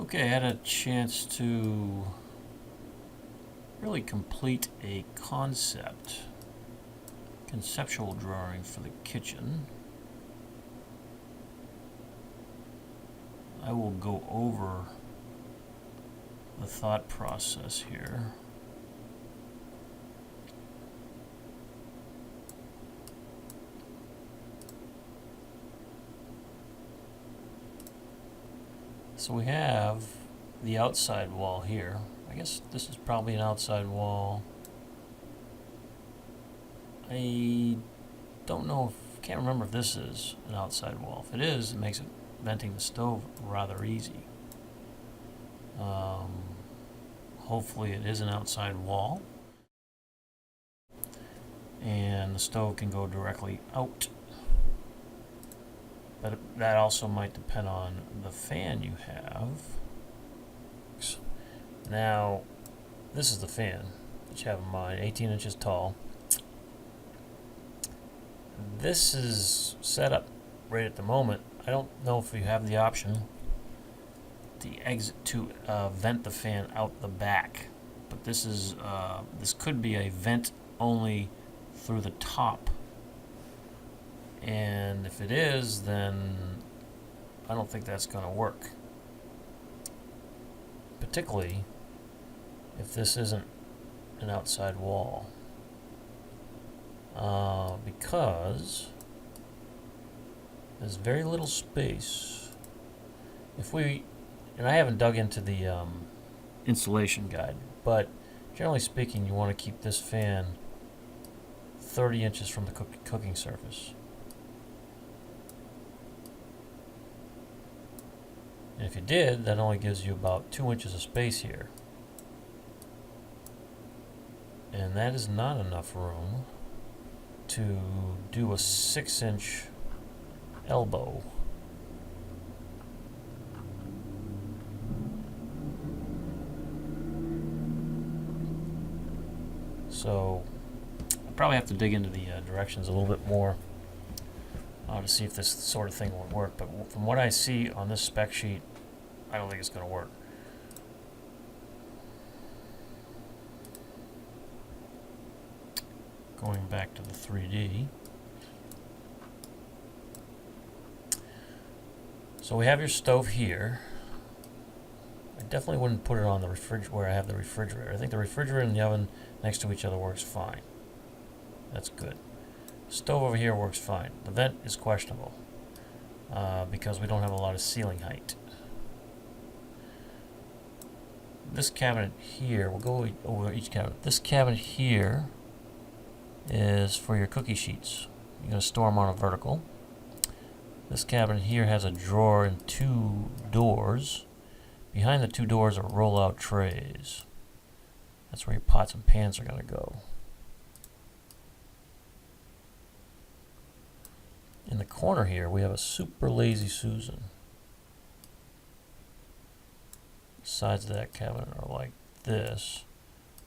Okay, I had a chance to really complete a conceptual drawing for the kitchen. I will go over the thought process here. So we have the outside wall here. I guess this is probably an outside wall. I don't know can't remember if this is an outside wall. If it is, it makes venting the stove rather easy. Hopefully it is an outside wall. And the stove can go directly out. But that also might depend on the fan you have. Now, this is the fan that you have in mind, 18 inches tall. This is set up right at the moment. I don't know if you have the option to vent the fan out the back, but this could be a vent only through the top. And if it is, then I don't think that's going to work. Particularly if this isn't an outside wall. Because there's very little space. And I haven't dug into the installation guide, but generally speaking, you want to keep this fan 30 inches from the cooking surface. And if you did, that only gives you about 2 inches of space here. And that is not enough room to do a 6-inch elbow. So I probably have to dig into the directions a little bit more to see if this sort of thing will work. But from what I see on this spec sheet, I don't think it's going to work. Going back to the 3D. So we have your stove here. I definitely wouldn't put it on the refrigerator where I have the refrigerator. I think the refrigerator and the oven next to each other works fine. That's good. Stove over here works fine. The vent is questionable because we don't have a lot of ceiling height. This cabinet here, we'll go over each cabinet. This cabinet here is for your cookie sheets. You're going to store them on a vertical. This cabinet here has a drawer and 2 doors. Behind the 2 doors are roll-out trays. That's where your pots and pans are going to go. In the corner here, we have a super lazy Susan. The sides of that cabinet are like this.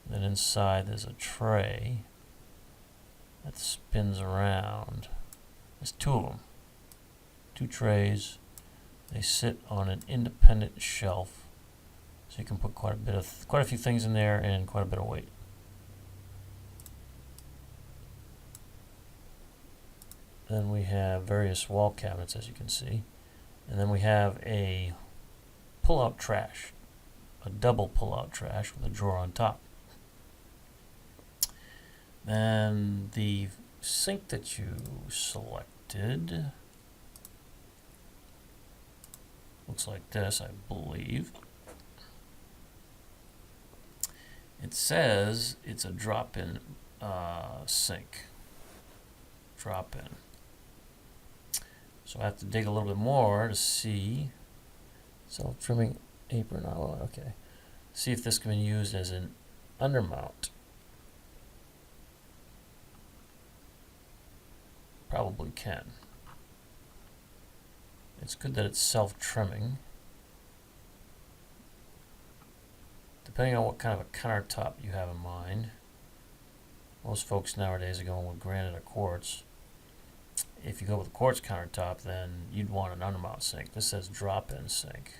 And then inside there's a tray that spins around. There's 2 of them. 2 trays. They sit on an independent shelf, so you can put quite a few things in there and quite a bit of weight. Then we have various wall cabinets, as you can see, and then we have a pull-out trash, a double pull-out trash with a drawer on top. Then the sink that you selected looks like this, I believe. It says it's a drop-in sink. Drop-in. So I have to dig a little bit more to see. Self-trimming apron. Oh, okay. See if this can be used as an undermount. Probably can. It's good that it's self-trimming. Depending on what kind of a countertop you have in mind. Most folks nowadays are going with granite or quartz. If you go with a quartz countertop, then you'd want an undermount sink. This says drop-in sink.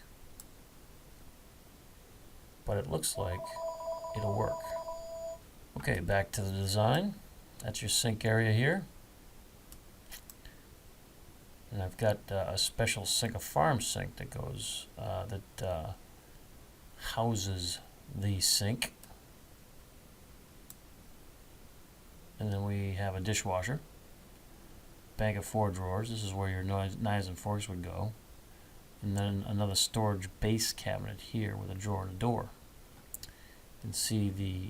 but it looks like it'll work. Okay, back to the design. That's your sink area here. And I've got a special sink, a farm sink that goes, that houses the sink. And then we have a dishwasher, bank of 4 drawers. This is where your knives and forks would go. And then another storage base cabinet here with a drawer and a door. You can see the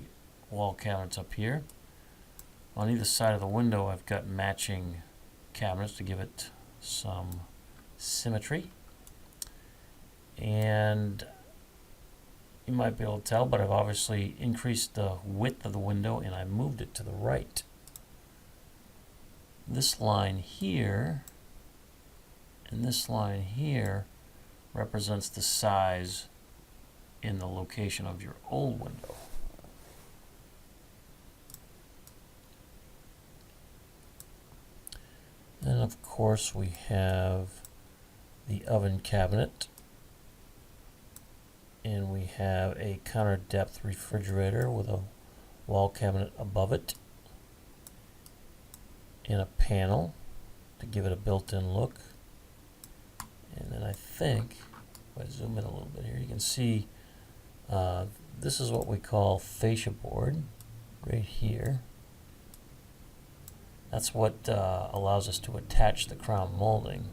wall cabinets up here. On either side of the window I've got matching cabinets to give it some symmetry. And you might be able to tell, but I've obviously increased the width of the window and I moved it to the right. This line here and this line here represents the size in the location of your old window. Then of course we have the oven cabinet, and we have a counter depth refrigerator with a wall cabinet above it and a panel to give it a built-in look. And then I think, if I zoom in a little bit here, you can see this is what we call fascia board right here. That's what allows us to attach the crown molding.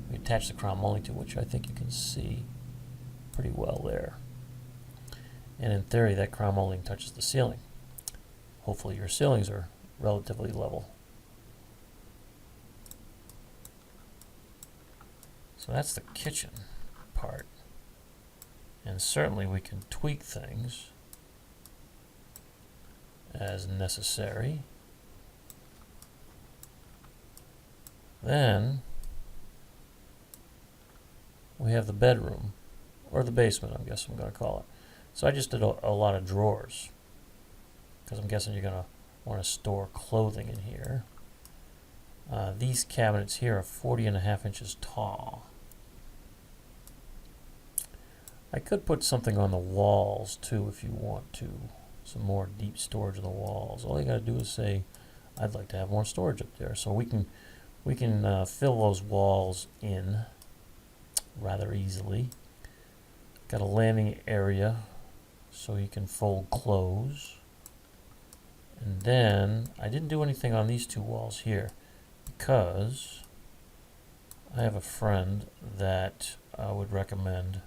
We attach the crown molding to, which I think you can see pretty well there. And in theory, that crown molding touches the ceiling. Hopefully your ceilings are relatively level. So that's the kitchen part. And certainly we can tweak things as necessary. Then we have the bedroom, or the basement, I guess I'm going to call it. So I just did a lot of drawers, because I'm guessing you're going to want to store clothing in here. These cabinets here are 40.5 inches tall. I could put something on the walls too if you want to. Some more deep storage on the walls. All you got to do is say, I'd like to have more storage up there. So we can fill those walls in rather easily. Got a landing area so you can fold clothes. And then I didn't do anything on these 2 walls here because I have a friend that I would recommend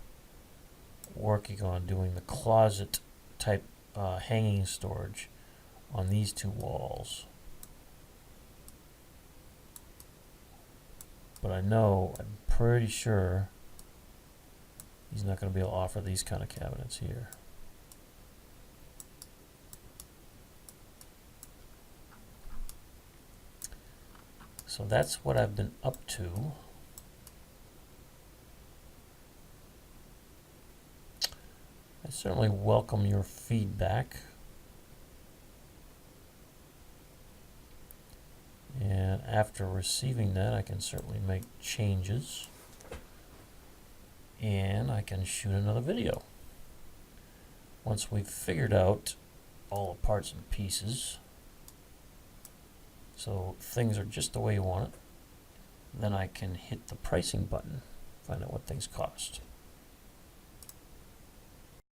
working on doing the closet type hanging storage on these 2 walls. But I know, I'm pretty sure he's not going to be able to offer these kind of cabinets here. So that's what I've been up to. I certainly welcome your feedback. And after receiving that, I can certainly make changes. And I can shoot another video. Once we've figured out all the parts and pieces, so things are just the way you want it, then I can hit the pricing button, find out what things cost.